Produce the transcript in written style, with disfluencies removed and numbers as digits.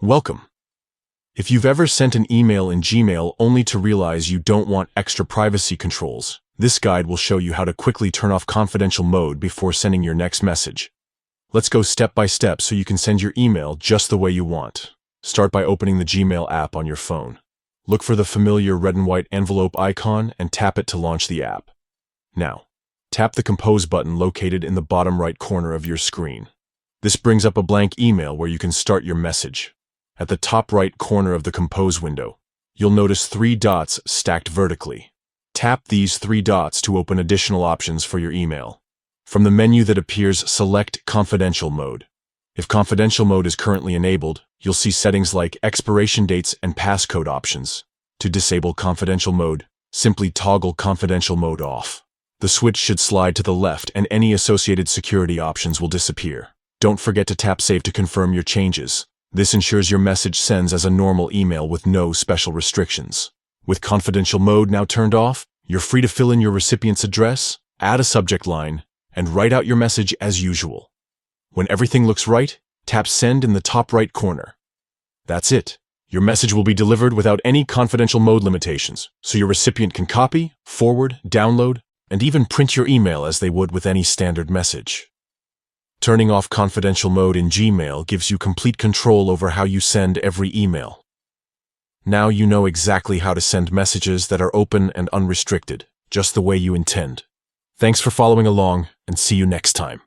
Welcome. If you've ever sent an email in Gmail only to realize you don't want extra privacy controls, this guide will show you how to quickly turn off confidential mode before sending your next message. Let's go step by step so you can send your email just the way you want. Start by opening the Gmail app on your phone. Look for the familiar red and white envelope icon and tap it to launch the app. Now, tap the Compose button located in the bottom right corner of your screen. This brings up a blank email where you can start your message. At the top right corner of the Compose window, you'll notice 3 dots stacked vertically. Tap these 3 dots to open additional options for your email. From the menu that appears, select Confidential Mode. If Confidential Mode is currently enabled, you'll see settings like expiration dates and passcode options. To disable Confidential Mode, simply toggle Confidential Mode off. The switch should slide to the left and any associated security options will disappear. Don't forget to tap Save to confirm your changes. This ensures your message sends as a normal email with no special restrictions. With Confidential Mode now turned off, you're free to fill in your recipient's address, add a subject line, and write out your message as usual. When everything looks right, tap Send in the top right corner. That's it. Your message will be delivered without any confidential mode limitations, so your recipient can copy, forward, download, and even print your email as they would with any standard message. Turning off confidential mode in Gmail gives you complete control over how you send every email. Now you know exactly how to send messages that are open and unrestricted, just the way you intend. Thanks for following along, and see you next time.